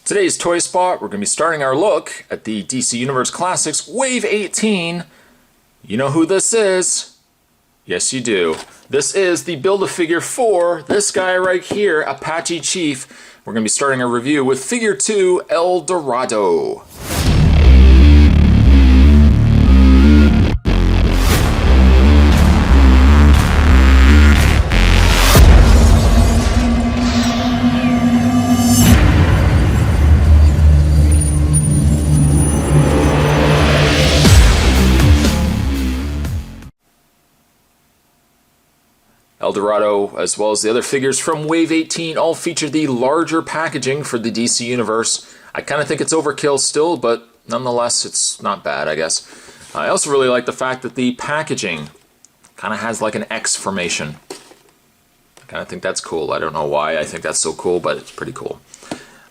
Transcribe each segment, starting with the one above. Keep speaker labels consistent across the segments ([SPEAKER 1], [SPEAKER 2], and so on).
[SPEAKER 1] Today's Toy Spot, we're going to be starting our look at the DC Universe Classics Wave 18. You know who this is? Yes, you do. This is the Build-A-Figure for this guy right here, Apache Chief. We're going to be starting our review with Figure 2, El Dorado. El Dorado, as well as the other figures from Wave 18, all feature the larger packaging for the DC Universe. I kind of think it's overkill still, but nonetheless, it's not bad, I guess. I also really like the fact that the packaging kind of has like an X formation. I kind of think that's cool. I don't know why I think that's so cool, but it's pretty cool.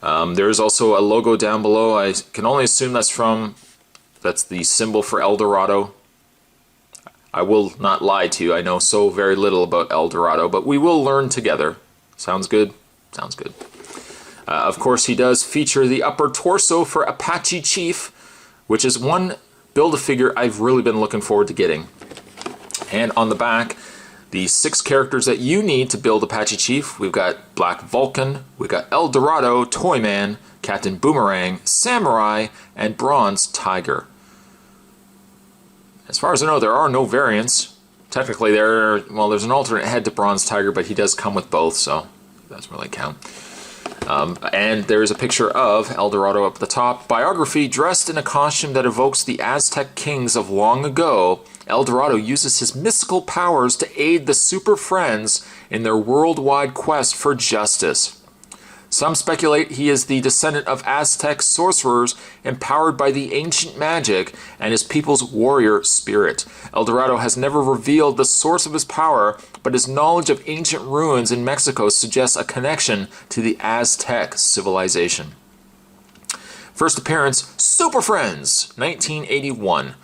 [SPEAKER 1] There's also a logo down below. I can only assume that's the symbol for El Dorado. I will not lie to you, I know so very little about El Dorado, but we will learn together. Sounds good? Sounds good. Of course, he does feature the upper torso for Apache Chief, which is one Build-A-Figure I've really been looking forward to getting. And on the back, the 6 characters that you need to build Apache Chief. We've got Black Vulcan, we've got El Dorado, Toyman, Captain Boomerang, Samurai, and Bronze Tiger. As far as I know, there are no variants. Technically, there's an alternate head to Bronze Tiger, but he does come with both, so it doesn't really count. And there is a picture of El Dorado up at the top. Biography: dressed in a costume that evokes the Aztec kings of long ago, El Dorado uses his mystical powers to aid the Super Friends in their worldwide quest for justice. Some speculate he is the descendant of Aztec sorcerers empowered by the ancient magic and his people's warrior spirit. El Dorado has never revealed the source of his power, but his knowledge of ancient ruins in Mexico suggests a connection to the Aztec civilization. First appearance, Super Friends, 1981.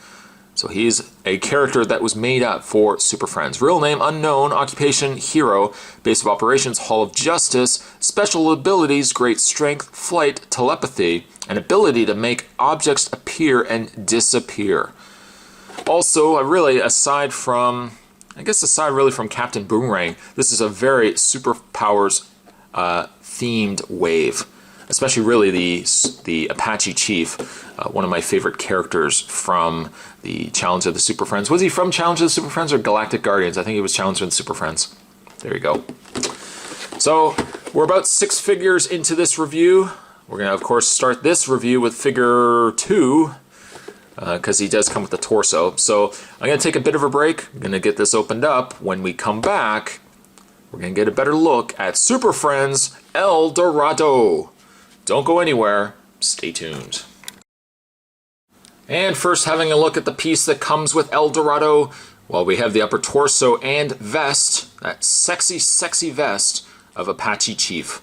[SPEAKER 1] So he's a character that was made up for Super Friends. Real name unknown, occupation hero, base of operations Hall of Justice, special abilities great strength, flight, telepathy, and ability to make objects appear and disappear. Also, aside really from Captain Boomerang, this is a very superpowers themed wave. Especially really the Apache Chief, one of my favorite characters from the Challenge of the Super Friends. Was he from Challenge of the Super Friends or Galactic Guardians? I think he was Challenge of the Super Friends. There you go. So we're about 6 figures into this review. We're going to, of course, start this review with figure 2, because he does come with the torso. So I'm going to take a bit of a break. I'm going to get this opened up. When we come back, we're going to get a better look at Super Friends El Dorado. Don't go anywhere, stay tuned. And first, having a look at the piece that comes with El Dorado. Well, we have the upper torso and vest, that sexy, sexy vest of Apache Chief.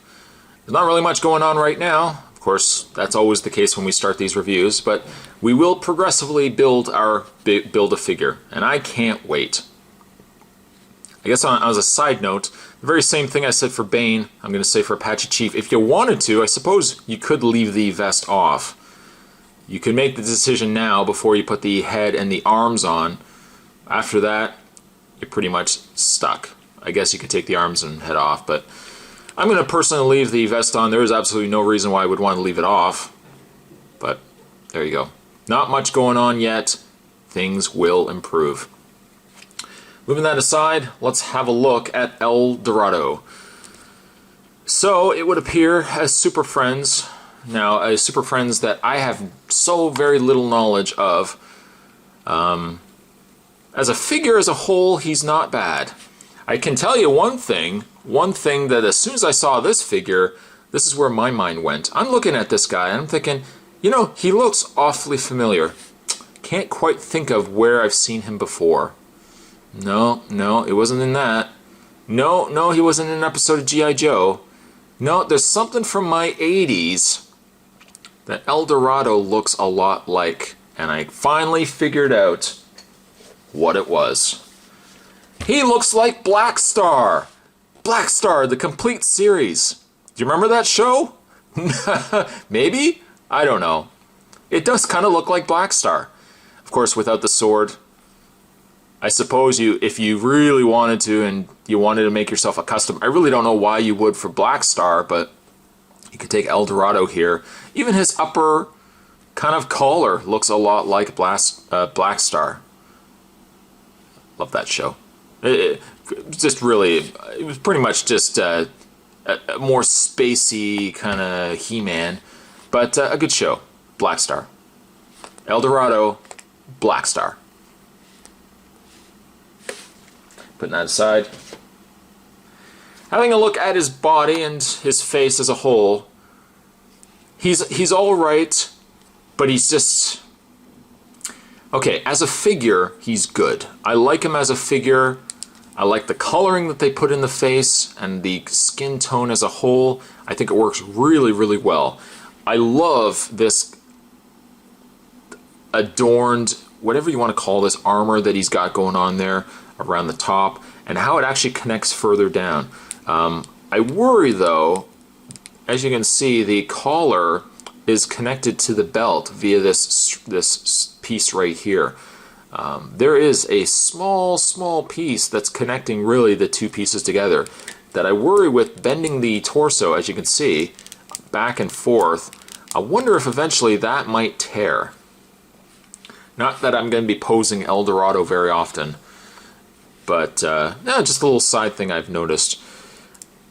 [SPEAKER 1] There's not really much going on right now. Of course, that's always the case when we start these reviews, but we will progressively build our Build-A-Figure, and I can't wait. I guess as a side note, the very same thing I said for Bane, I'm going to say for Apache Chief. If you wanted to, I suppose you could leave the vest off. You can make the decision now before you put the head and the arms on. After that, you're pretty much stuck. I guess you could take the arms and head off, but I'm going to personally leave the vest on. There is absolutely no reason why I would want to leave it off. But there you go. Not much going on yet. Things will improve. Moving that aside, let's have a look at El Dorado. So it would appear as Super Friends. Now, as Super Friends that I have so very little knowledge of. As a figure as a whole, he's not bad. I can tell you one thing that as soon as I saw this figure, this is where my mind went. I'm looking at this guy and I'm thinking, you know, he looks awfully familiar. Can't quite think of where I've seen him before. No, it wasn't in that. No, he wasn't in an episode of G.I. Joe. No, there's something from my 80s that El Dorado looks a lot like, and I finally figured out what it was. He looks like Black Star! Black Star, the complete series. Do you remember that show? Maybe? I don't know. It does kind of look like Black Star. Of course, without the sword. I suppose if you really wanted to and you wanted to make yourself a custom, I really don't know why you would for Black Star, but you could take El Dorado here. Even his upper kind of collar looks a lot like Black Star. Love that show. It was pretty much just a more spacey kind of He-Man, but a good show. Black Star. El Dorado, Black Star. Putting that aside. Having a look at his body and his face as a whole, he's all right, but he's just... Okay, as a figure, he's good. I like him as a figure. I like the coloring that they put in the face and the skin tone as a whole. I think it works really, really well. I love this adorned, whatever you want to call this, armor that he's got going on there around the top, and how it actually connects further down. I worry though, as you can see, the collar is connected to the belt via this piece right here. There is a small piece that's connecting really the two pieces together that I worry with bending the torso, as you can see, back and forth. I wonder if eventually that might tear. Not that I'm going to be posing El Dorado very often, but no, just a little side thing I've noticed.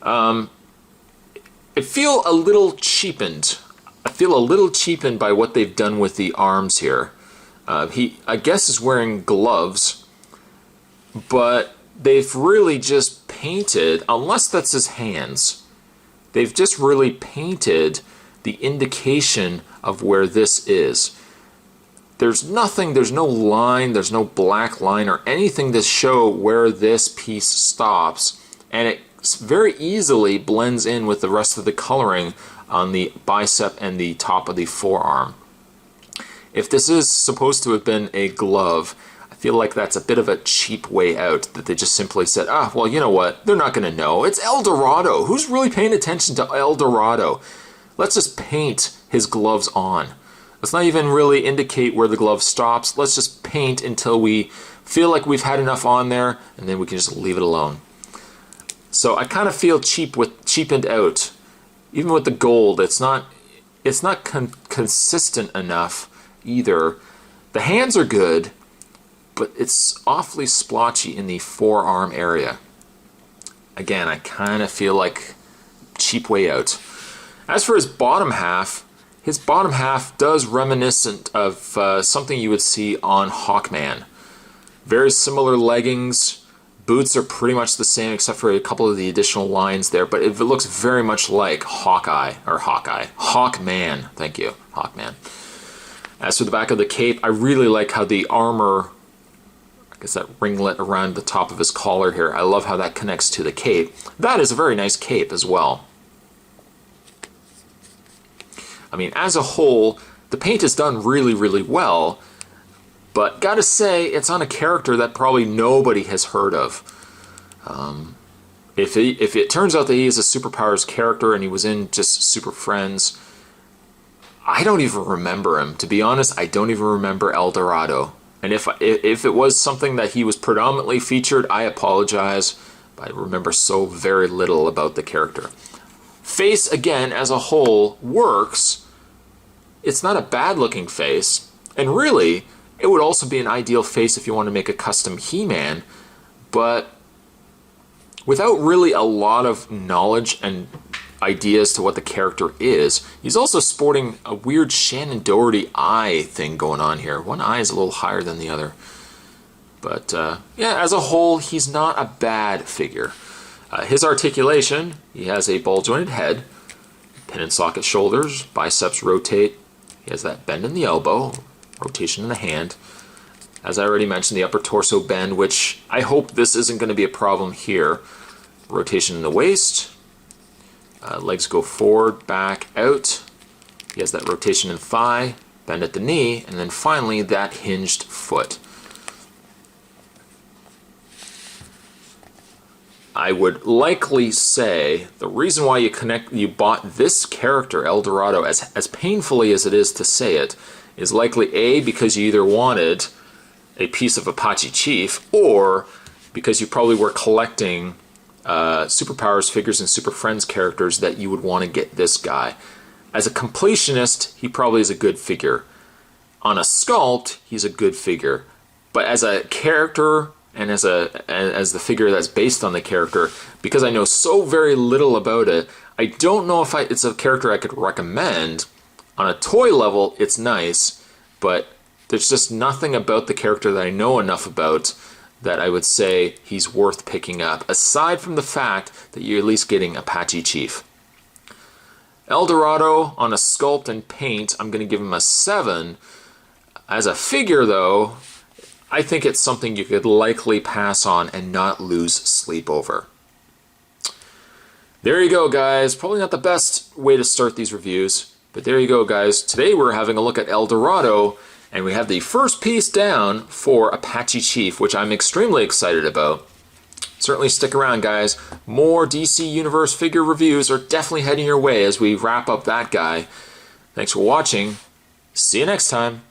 [SPEAKER 1] I feel a little cheapened. I feel a little cheapened by what they've done with the arms here. He, I guess, is wearing gloves, but they've really just painted, unless that's his hands, they've just really painted the indication of where this is. There's nothing, there's no line, there's no black line or anything to show where this piece stops, and it very easily blends in with the rest of the coloring on the bicep and the top of the forearm. If this is supposed to have been a glove, I feel like that's a bit of a cheap way out, that they just simply said, well, you know what, they're not going to know. It's El Dorado. Who's really paying attention to El Dorado? Let's just paint his gloves on. Let's not even really indicate where the glove stops. Let's just paint until we feel like we've had enough on there, and then we can just leave it alone. So I kind of feel cheapened out. Even with the gold, it's not consistent enough either. The hands are good, but it's awfully splotchy in the forearm area. Again, I kind of feel like cheap way out. As for his bottom half does reminiscent of something you would see on Hawkman. Very similar leggings. Boots are pretty much the same except for a couple of the additional lines there, but it looks very much like Hawkman. Thank you, Hawkman. As for the back of the cape, I really like how the armor, I guess that ringlet around the top of his collar here, I love how that connects to the cape. That is a very nice cape as well. I mean, as a whole, the paint is done really, really well, but gotta say, it's on a character that probably nobody has heard of. If it turns out that he is a Superpowers character and he was in just Super Friends, I don't even remember him. To be honest, I don't even remember El Dorado. And if it was something that he was predominantly featured, I apologize, but I remember so very little about the character. Face, again, as a whole, works. It's not a bad-looking face, and really, it would also be an ideal face if you want to make a custom He-Man, but without really a lot of knowledge and ideas to what the character is, he's also sporting a weird Shannon Doherty eye thing going on here. One eye is a little higher than the other. But, yeah, as a whole, he's not a bad figure. His articulation, he has a ball-jointed head, pin and socket shoulders, biceps rotate, he has that bend in the elbow, rotation in the hand. As I already mentioned, the upper torso bend, which I hope this isn't going to be a problem here. Rotation in the waist, legs go forward, back, out. He has that rotation in thigh, bend at the knee, and then finally that hinged foot. I would likely say the reason why you bought this character, El Dorado, as painfully as it is to say it, is likely A, because you either wanted a piece of Apache Chief, or because you probably were collecting Superpowers figures and Super Friends characters that you would want to get this guy. As a completionist, he probably is a good figure. On a sculpt, he's a good figure. But as a character, and as the figure that's based on the character, because I know so very little about it, I don't know if it's a character I could recommend. On a toy level, it's nice, but there's just nothing about the character that I know enough about that I would say he's worth picking up, aside from the fact that you're at least getting Apache Chief. El Dorado, on a sculpt and paint, I'm going to give him a 7. As a figure, though, I think it's something you could likely pass on and not lose sleep over. There you go, guys. Probably not the best way to start these reviews, but there you go, guys. Today we're having a look at El Dorado, and we have the first piece down for Apache Chief, which I'm extremely excited about. Certainly stick around, guys. More DC Universe figure reviews are definitely heading your way as we wrap up that guy. Thanks for watching. See you next time.